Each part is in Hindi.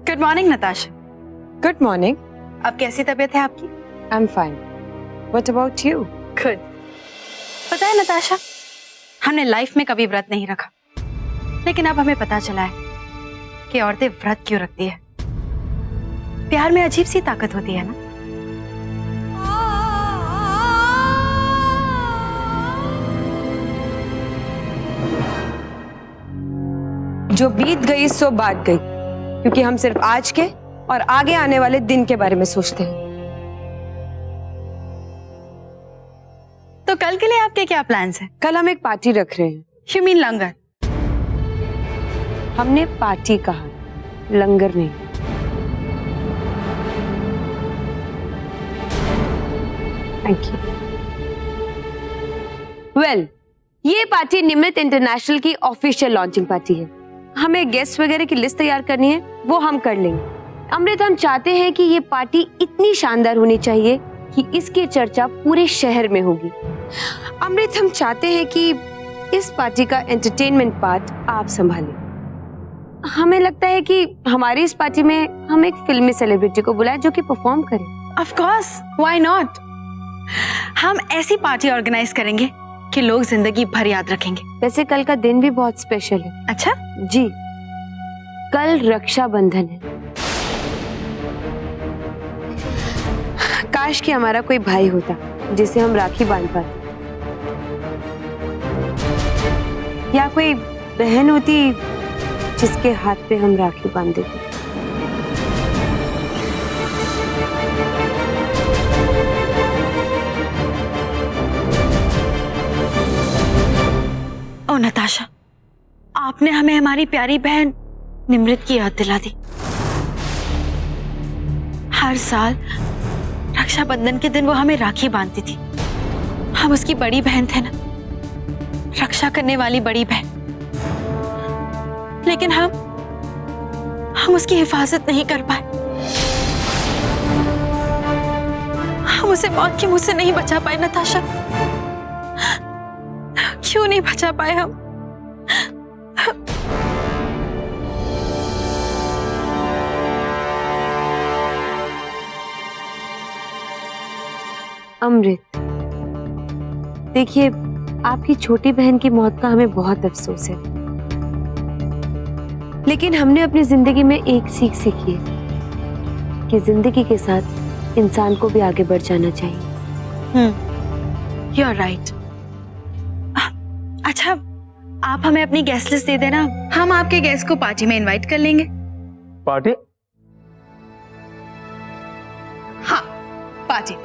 Good morning Natasha. Good morning. अब कैसी तबीयत है आपकी? I am fine. What about you? Good. पता है नताशा, हमने लाइफ में कभी व्रत नहीं रखा, लेकिन अब हमें पता चला है कि औरतें व्रत क्यों रखती है। प्यार में अजीब सी ताकत होती है ना। जो बीत गई सो बात गई, क्योंकि हम सिर्फ आज के और आगे आने वाले दिन के बारे में सोचते हैं। तो कल के लिए आपके क्या प्लान्स हैं? कल हम एक पार्टी रख रहे हैं। यू मीन लंगर? हमने पार्टी कहा, लंगर नहीं। Thank you. वेल, ये पार्टी निमित इंटरनेशनल की ऑफिशियल लॉन्चिंग पार्टी है। हमें गेस्ट वगैरह की लिस्ट तैयार करनी है, वो हम कर लेंगे। अमृत, हम चाहते हैं कि ये पार्टी इतनी शानदार होनी चाहिए कि इसकी चर्चा पूरे शहर में होगी। अमृत, हम चाहते हैं कि इस पार्टी का एंटरटेनमेंट पार्ट आप संभालें। हमें लगता है कि हमारी इस पार्टी में हम एक फिल्मी सेलिब्रिटी को बुलाएं जो कि परफॉर्म करे। Of course, why not. हम ऐसी पार्टी ऑर्गेनाइज करेंगे कि लोग जिंदगी भर याद रखेंगे। वैसे कल का दिन भी बहुत स्पेशल है। अच्छा जी, कल रक्षाबंधन है। काश कि हमारा कोई भाई होता जिसे हम राखी बांध पाते, या कोई बहन होती जिसके हाथ पे हम राखी बांध देते। ओ नताशा, आपने हमें हमारी प्यारी बहन निमृत की याद दिला दी। हर साल रक्षाबंधन के दिन वो हमें राखी बांधती थी। हम उसकी बड़ी बहन थे ना, रक्षा करने वाली बड़ी बहन। लेकिन हम उसकी हिफाजत नहीं कर पाए। हम उसे मौत के मुंह से नहीं बचा पाए नताशा। क्यों नहीं बचा पाए हम? अमृत, देखिए, आपकी छोटी बहन की मौत का हमें बहुत अफसोस है, लेकिन हमने अपनी जिंदगी में एक सीख सीखी है कि जिंदगी के साथ इंसान को भी आगे बढ़ जाना चाहिए। You are right. अच्छा, आप हमें अपनी गेस्ट लिस्ट दे देना, हम आपके गेस्ट को पार्टी में इनवाइट कर लेंगे। पार्टी? हाँ, पार्टी।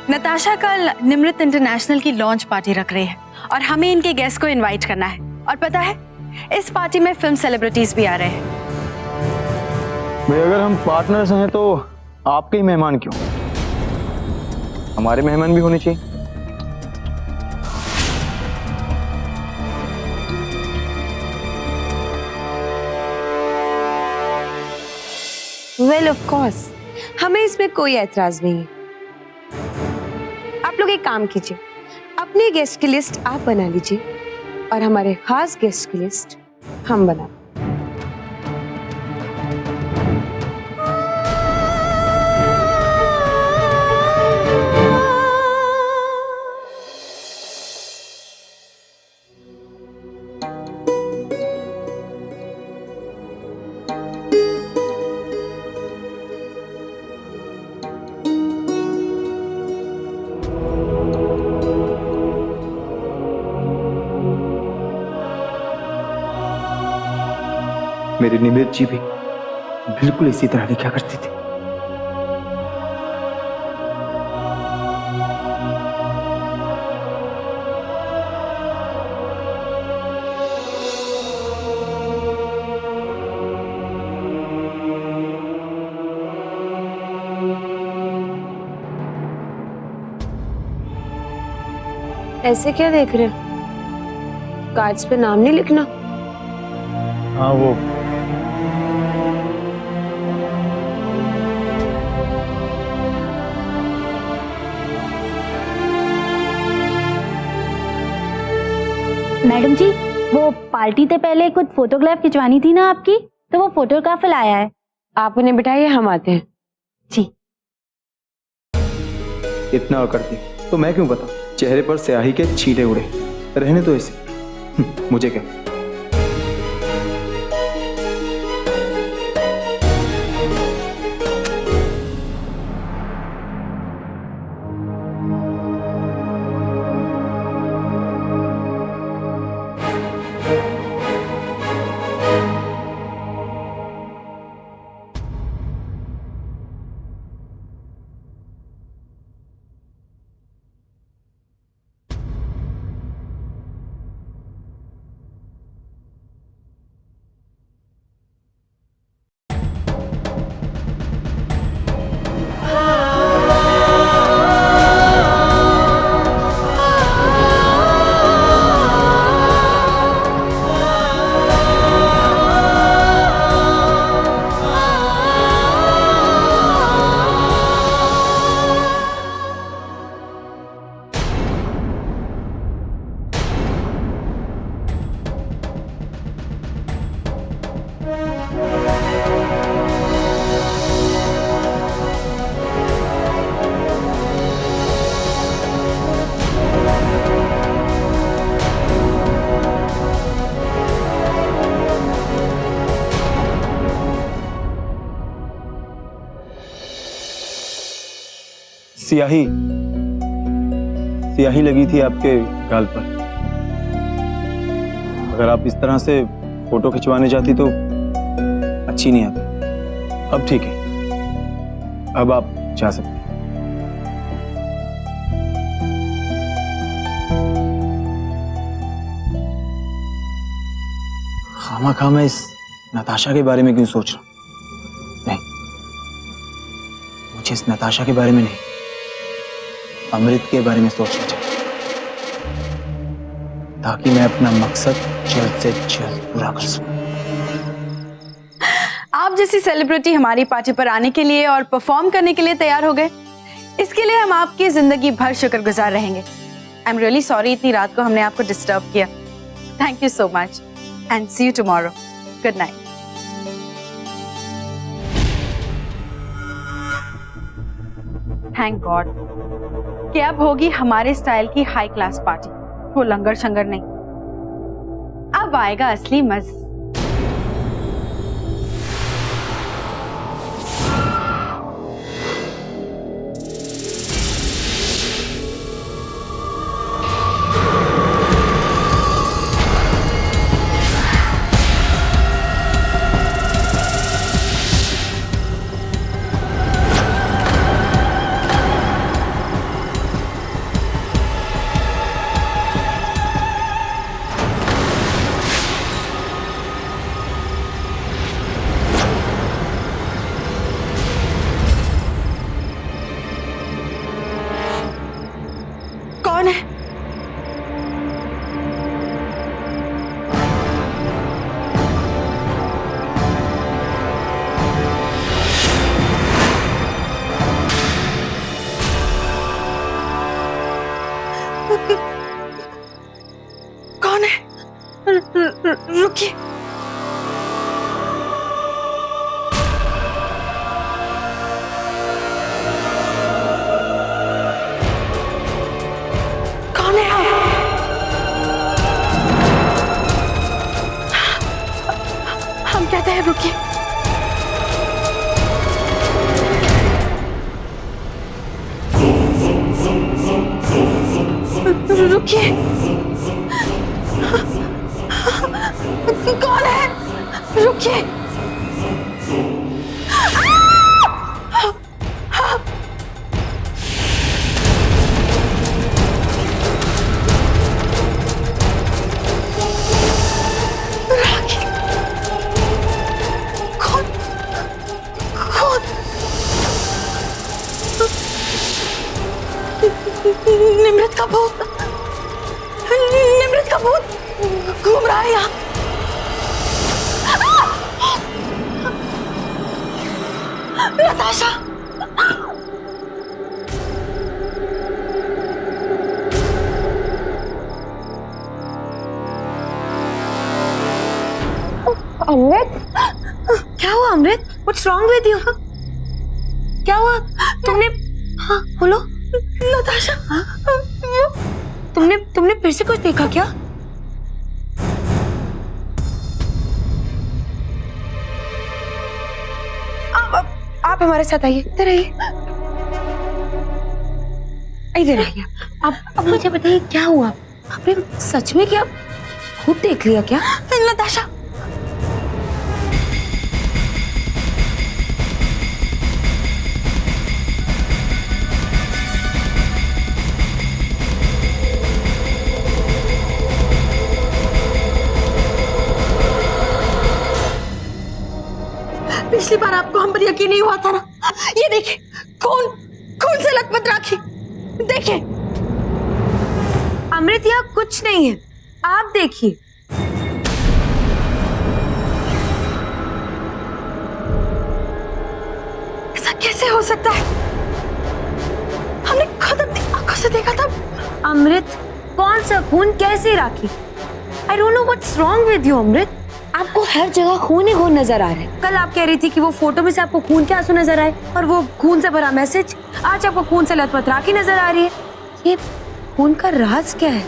नताशा कल निमृत इंटरनेशनल की लॉन्च पार्टी रख रही है और हमें इनके गेस्ट को इनवाइट करना है। और पता है, इस पार्टी में फिल्म सेलिब्रिटीज भी आ रहे हैं। भाई, अगर हम पार्टनर्स हैं तो आपके ही मेहमान क्यों? हमारे मेहमान भी होने चाहिए। वेल, ऑफ कोर्स, हमें इसमें कोई ऐतराज नहीं है। आप लोग एक काम कीजिए, अपने गेस्ट की लिस्ट आप बना लीजिए और हमारे खास गेस्ट की लिस्ट हम बना। मेरी निमृत जी भी बिल्कुल इसी तरह दिखा करती थी। ऐसे क्या देख रहे हो? कार्ड्स पे नाम नहीं लिखना? हाँ, वो मैडम जी, वो पार्टी से पहले कुछ फोटोग्राफ खिंचवानी थी ना आपकी, तो वो फोटोग्राफर आया है। आप उन्हें बिठाइए, हम आते हैं। जी। इतना और करती तो मैं क्यों बताऊं? चेहरे पर स्याही के छींटे उड़े, रहने तो ऐसे। मुझे क्या। स्याही स्याही लगी थी आपके गाल पर। अगर आप इस तरह से फोटो खिंचवाने जाती तो अच्छी नहीं आती। अब ठीक है, अब आप जा सकते हैं। खामा मैं इस नताशा के बारे में क्यों सोच रहा हूं? नहीं, मुझे इस नताशा के बारे में नहीं, अमृत के बारे में सोचना चाहिए, ताकि मैं अपना मकसद जल्द से जल्द पूरा कर सकूं। आप जैसी सेलिब्रिटी हमारी पार्टी पर आने के लिए और परफॉर्म करने के लिए तैयार हो गए, इसके लिए हम आपकी जिंदगी भर शुक्रगुजार रहेंगे। आई एम रियली सॉरी इतनी रात को हमने आपको डिस्टर्ब किया। Thank you so much and see you tomorrow. Good night. Thank God कि अब होगी हमारे स्टाइल की हाई क्लास पार्टी, वो लंगर शंगर नहीं। अब आएगा असली मजा। कौन है? कौन है? रुकिए। कौन है आप? हम कहते हैं रुकिए। रुकिए। कौन है? रुकिए। कौन? कौन? निमृत का भूत। निमृत का भूत घूम रहा है यहाँ। नताशा। अमृत, क्या हुआ अमृत? What's wrong with you? क्या हुआ? तुमने हाँ बोलो नताशा। तुमने फिर से कुछ देखा क्या? आप हमारे साथ आइए, इधर आइए, इधर आइए। अब मुझे बताइए क्या हुआ? आपने सच में क्या खुद देख लिया क्या? नताशा, पिछली बार आपको हम पर यकीन नहीं हुआ था ना। ये देखिए, कौन से लखपत राखी, देखिए। अमृत, यहाँ कुछ नहीं है, आप देखिए। ऐसा कैसे हो सकता है? हमने खुद अपनी आंखों से देखा था। अमृत, कौन सा खून, कैसे राखी? I don't know what's wrong with you, अमृत। आपको हर जगह खून ही खून नजर आ रहा है। कल आप कह रही थी कि वो फोटो में से आपको खून के आंसू नजर आए और वो खून से भरा मैसेज। आज आपको खून से लथपथ राखी नजर आ रही है। ये खून का राज क्या है?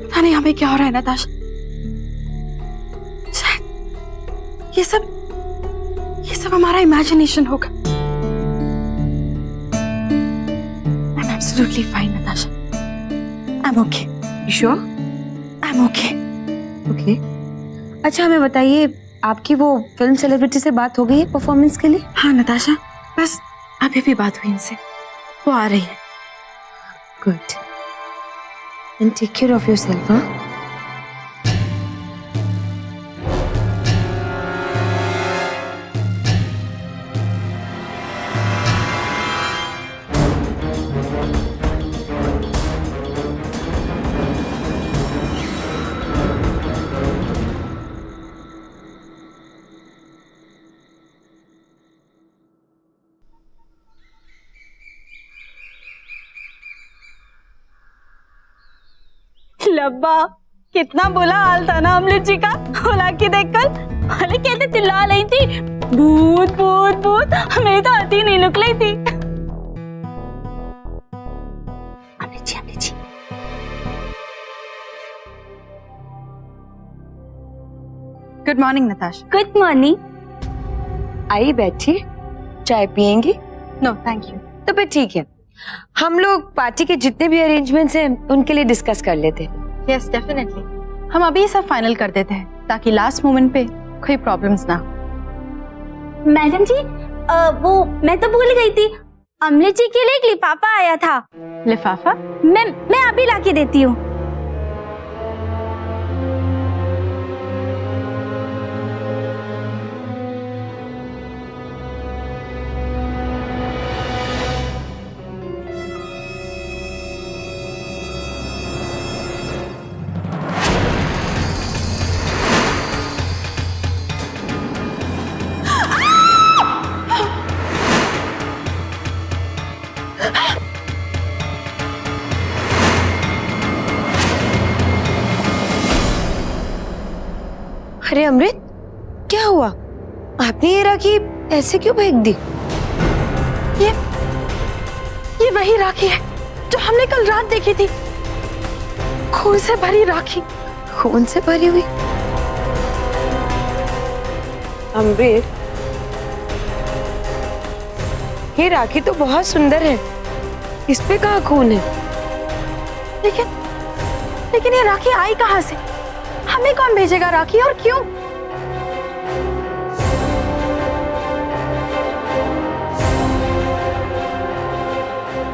पता नहीं हमें क्या हो रहा है नताशा। शायद ये सब हमारा इमेजिनेशन होगा। I'm absolutely fine, Natasha. I'm okay. You sure? I'm okay. Okay. अच्छा, हमें बताइए, आपकी वो फिल्म सेलिब्रिटी से बात हो गई है परफॉर्मेंस के लिए? हाँ नताशा, बस अभी भी बात हुई इनसे, वो आ रही है। Good. And take care of yourself, huh? लब्बा, कितना बुरा हाल था ना अमृत जी का होला की देखकर। भले कहते चिल्ला रही थी, भूत भूत भूत, मेरी तो हंसी नहीं निकल रही थी। Amrit ji. Good morning Natasha. Good morning. आइए बैठिए, चाय पियेंगी? No thank you. तो फिर ठीक है, हम लोग पार्टी के जितने भी अरेंजमेंट्स हैं उनके लिए डिस्कस कर लेते हैं। यस डेफिनेटली, हम अभी सब फाइनल कर देते हैं ताकि लास्ट मोमेंट पे कोई प्रॉब्लम्स ना हो। मैडम जी, वो मैं तो भूल गई थी, अमृत जी के लिए एक लिफाफा आया था। लिफाफा? मैं अभी लाके देती हूँ। अरे अमृत, क्या हुआ? आपने ये राखी ऐसे क्यों फेंक दी? ये वही राखी है जो हमने कल रात देखी थी, खून से भरी राखी। खून से भरी हुई? अमृत, ये राखी तो बहुत सुंदर है, इस पे कहाँ खून है? लेकिन ये राखी आई कहाँ से? हमें कौन भेजेगा राखी और क्यों?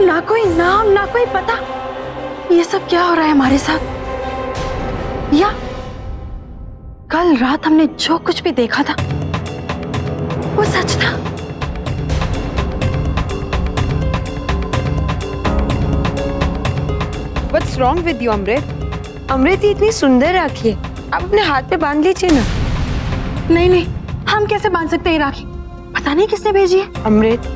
ना कोई नाम, ना कोई पता। ये सब क्या हो रहा है हमारे साथ? या कल रात हमने जो कुछ भी देखा था वो सच था? What's wrong with you, अमृत? अमृत, ये इतनी सुंदर राखी है, आप अपने हाथ पे बांध लीजिए ना। नहीं, हम कैसे बांध सकते हैं राखी? पता नहीं किसने भेजी है। अमृत,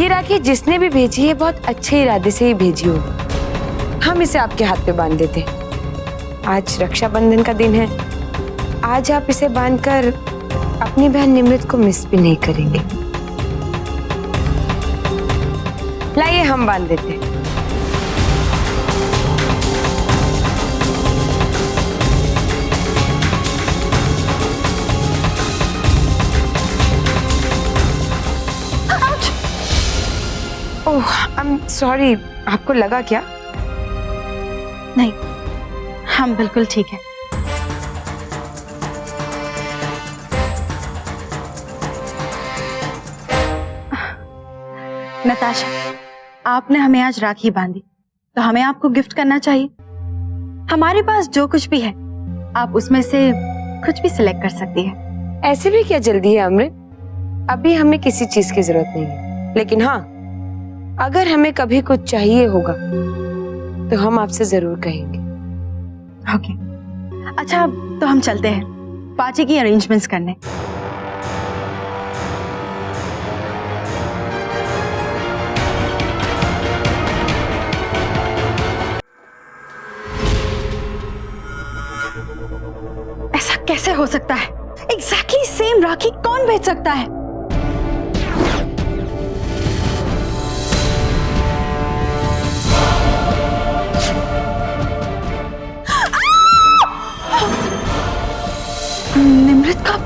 ये राखी जिसने भी भेजी है बहुत अच्छे इरादे से ही भेजी होगी। हम इसे आपके हाथ पे बांध देते हैं। आज रक्षाबंधन का दिन है, आज आप इसे बांधकर अपनी बहन निमृत को मिस भी नहीं करेंगे। लाइए हम बांध देते हैं। ओह, आई एम सॉरी, आपको लगा क्या? नहीं, हम बिल्कुल ठीक है। नताशा, आपने हमें आज राखी बांधी तो हमें आपको गिफ्ट करना चाहिए। हमारे पास जो कुछ भी है आप उसमें से कुछ भी सिलेक्ट कर सकती है। ऐसे भी क्या जल्दी है अमृत? अभी हमें किसी चीज की जरूरत नहीं है, लेकिन हाँ, अगर हमें कभी कुछ चाहिए होगा तो हम आपसे जरूर कहेंगे। ओके, अच्छा तो हम चलते हैं पार्टी की अरेंजमेंट्स करने। ऐसा कैसे हो सकता है? एग्जैक्टली सेम राखी कौन भेज सकता है? निमृत का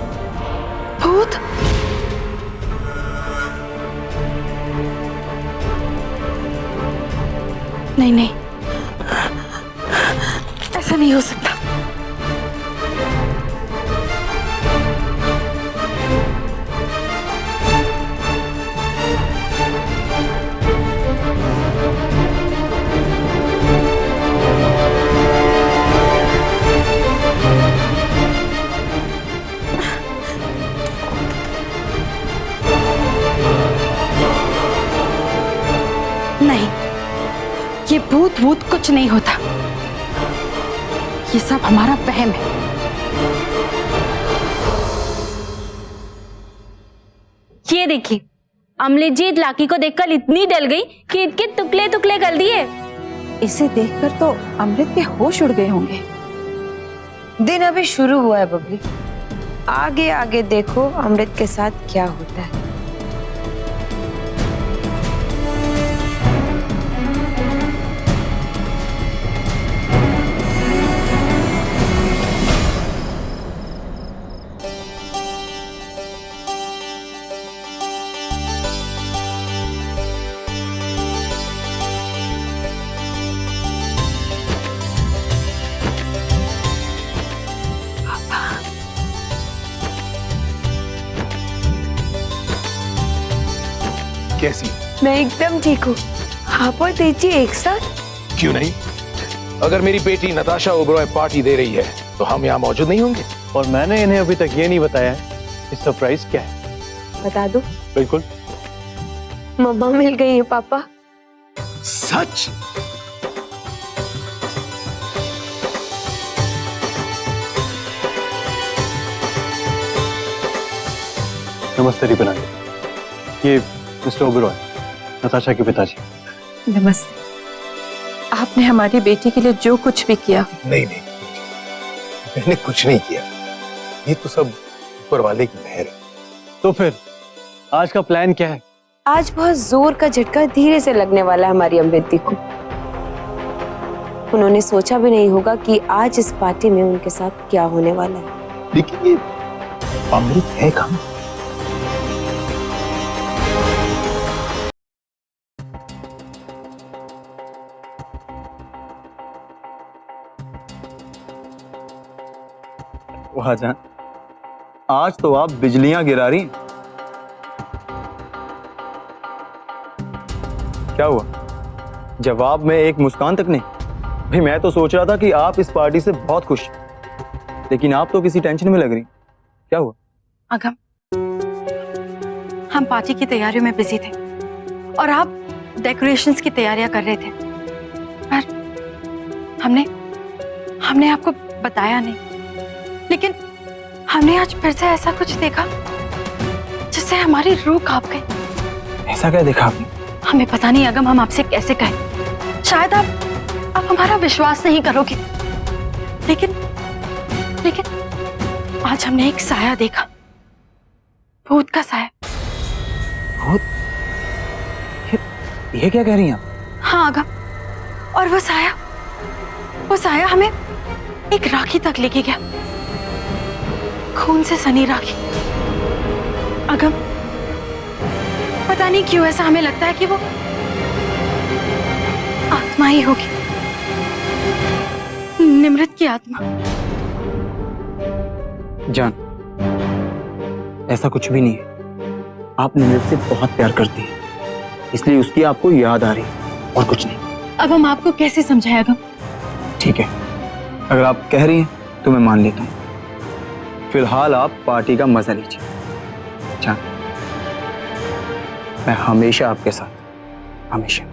भूत? नहीं नहीं, ऐसा नहीं हो सकता। नहीं, ये भूत भूत कुछ नहीं होता। ये सब हमारा वहम है। ये देखिए, अमृतजीत लाकी को देखकर इतनी डल गई कि इनके टुकड़े टुकड़े कर दिए। इसे देखकर तो अमृत के होश उड़ गए होंगे। दिन अभी शुरू हुआ है बबली, आगे आगे देखो अमृत के साथ क्या होता है। कैसी? मैं एकदम ठीक हूँ। आप और तेजी एक साथ? क्यों नहीं? अगर मेरी बेटी नताशा ओबरॉय पार्टी दे रही है तो हम यहाँ मौजूद नहीं होंगे। और मैंने इन्हें अभी तक ये नहीं बताया है कि सरप्राइज क्या है। बता दो। बिल्कुल। मम्मा मिल गई है पापा। सच? नमस्ते रिपना जी, ये मिस्टर ओबरॉय, नताशा के पिताजी। नमस्ते। आपने हमारी बेटी के लिए जो कुछ भी किया। नहीं नहीं, मैंने कुछ नहीं किया। ये तो सब ऊपर वाले की मेहर है। तो फिर आज का प्लान क्या है? आज बहुत जोर का झटका धीरे से लगने वाला है हमारी अमृत दी को। उन्होंने सोचा भी नहीं होगा कि आज इस पार्टी में उनके साथ क्या होने वाला है। लेकिन ये अमृत है कहाँ? वहां जान, आज तो आप बिजलियां गिरा रही हैं। क्या हुआ? जवाब में एक मुस्कान तक नहीं? भाई मैं तो सोच रहा था कि आप इस पार्टी से बहुत खुश हैं, लेकिन आप तो किसी टेंशन में लग रही। क्या हुआ? अगम, हम पार्टी की तैयारियों में बिजी थे और आप डेकोरेशंस की तैयारियां कर रहे थे, पर हमने आपको बताया नहीं। लेकिन हमने आज फिर से ऐसा कुछ देखा जिससे हमारी रूह कांप गई। ऐसा क्या देखा आपने? हमें पता नहीं अगम, हम आपसे कैसे कहें। शायद आप हमारा विश्वास नहीं करोगे, लेकिन लेकिन आज हमने एक साया देखा, भूत का साया। भूत? ये क्या कह रही हैं आप? हाँ अगम, और वो साया हमें एक राखी तक लेके गया, खून से सनी राखी। अगम, पता नहीं क्यों ऐसा हमें लगता है कि वो आत्मा ही होगी, निमृत की आत्मा। जान, ऐसा कुछ भी नहीं है। आप निमृत से बहुत प्यार करती हैं, इसलिए उसकी आपको याद आ रही है और कुछ नहीं। अब हम आपको कैसे समझाएं अगम? ठीक है, अगर आप कह रही हैं तो मैं मान लेता हूँ। फिलहाल आप पार्टी का मजा लीजिए। जान, मैं हमेशा आपके साथ, हमेशा।